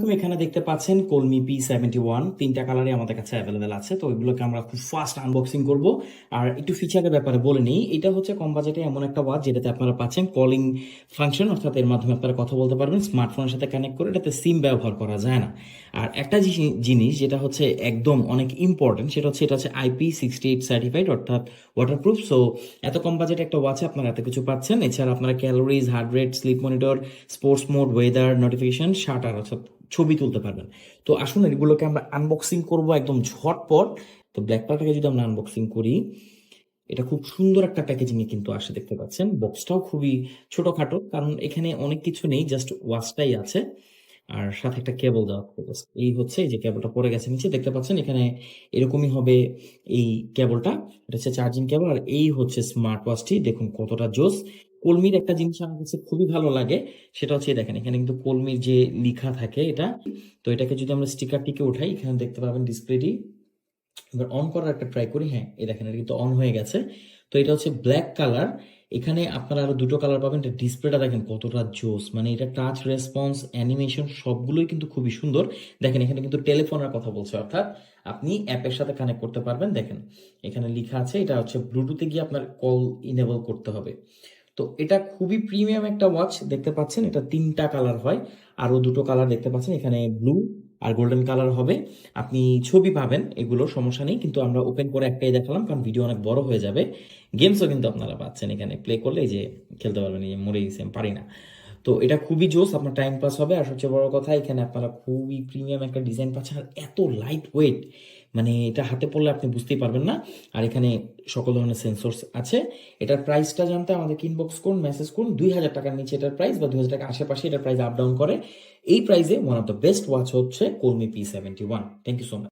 তুমি এখানে দেখতে পাচ্ছেন কলমি P71 তিনটা কালারে আমাদের কাছে অ্যাভেলেবেল আছে। তো এগুলোকে আমরা খুব ফাস্ট আনবক্সিং করব। আর একটু ফিচারের ব্যাপারে বলে নিই, এটা হচ্ছে কম বাজেটে এমন একটা ওয়াচ যেটাতে আপনারা পাচ্ছেন কলিং ফাংশন, অর্থাৎ এর মাধ্যমে আপনারা কথা বলতে পারবেন স্মার্টফোনের সাথে কানেক্ট করে। এটাতে সিম ব্যবহার করা যায় না। আর একটা জিনিস যেটা হচ্ছে একদম অনেক ইম্পর্টেন্ট, সেটা হচ্ছে এটা হচ্ছে IP68 সার্টিফাইড, অর্থাৎ ওয়াটারপ্রুফ। সো এত কম বাজেটে একটা ওয়াচে আপনারা এত কিছু পাচ্ছেন। এছাড়া আপনারা calories, heart rate, sleep monitor, sports mode, weather notification, shutter অর্থাৎ ছবি তুলতে পারবেন। তো আসুন এগুলোকে আমরা আনবক্সিং করব একদম ঝটপট। তো ব্ল্যাক কালারটাকে যদি আমরা আনবক্সিং করি, এটা খুব সুন্দর একটা প্যাকেজিং এ কিন্তু আসে, দেখতে পাচ্ছেন। বক্সটাও খুবই ছোটখাটো, কারণ এখানে অনেক কিছু নেই, জাস্ট ওয়াচটাই আছে। আর সাথে একটা কেবল দেওয়া থাকে। Just এই হচ্ছে, এই যে কেবলটা পড়ে গেছে নিচে, দেখতে পাচ্ছেন এখানে এরকমই হবে এই কেবলটা। এটা হচ্ছে চার্জিং কেবল। আর এই হচ্ছে স্মার্ট ওয়াচটি, দেখুন কতটা জোস। কলমির একটা জিনিস আমার কাছে খুবই ভালো লাগে, সেটা হচ্ছে দেখেন এখানে কিন্তু কলমির যে লেখা থাকে এটা। তো এটাকে যদি আমরা স্টিকারটিকে উঠাই, এখানে দেখতে পাবেন ডিসপ্লেটি। এবার অন করার একটা ট্রাই করি। হ্যাঁ, এই দেখেন এটা কিন্তু অন হয়ে গেছে। তো এটা হচ্ছে ব্ল্যাক কালার। এখানে আপনারা আরো দুটো কালার পাবেন। এটা ডিসপ্লেটা দেখেন কতটা জোস, মানে এটা টাচ রেসপন্স, অ্যানিমেশন সবগুলোই কিন্তু খুবই সুন্দর। দেখেন এখানে কিন্তু টেলিফোনের কথা বলছে, অর্থাৎ আপনি অ্যাপের সাথে কানেক্ট করতে পারবেন। দেখেন এখানে লেখা আছে এটা হচ্ছে ব্লুটুথে গিয়ে আপনার কল ইনেবল করতে হবে। তো এটা খুবই প্রিমিয়াম একটা ওয়াচ, দেখতে পাচ্ছেন এটা তিনটা কালার হয়। আরো দুটো কালার দেখতে পাচ্ছেন, এখানে ব্লু আর গোল্ডেন কালার হবে। আপনি ছবি পাবেন, এগুলো সমস্যা নেই, কিন্তু আমরা ওপেন করে একটাই দেখালাম কারণ ভিডিও অনেক বড় হয়ে যাবে। গেমসও কিন্তু আপনারা পাচ্ছেন এখানে, প্লে করলে এই যে খেলতে পারবেন। এই যে মরে গেছি, আমি পারি না। তো এটা খুবই জোস, আপনার টাইম পাস হবে। আর সবচেয়ে বড় কথা, এখানে আপনারা খুবই প্রিমিয়াম একটা ডিজাইন পাচ্ছেন, আর এত লাইট ওয়েট, মানে এটা হাতে পড়লে আপনি বুঝতেই পারবেন না। আর এখানে সকল ধরনের সেন্সরস আছে। এটার প্রাইসটা জানতে আমাদের ইনবক্স করুন, মেসেজ করুন। 2000 টাকার নিচে এটার প্রাইস, বা 2000 টাকার আশেপাশে এটার প্রাইস আপ ডাউন করে। এই প্রাইসে one of the best watch হচ্ছে Colmi P71। Thank you so much.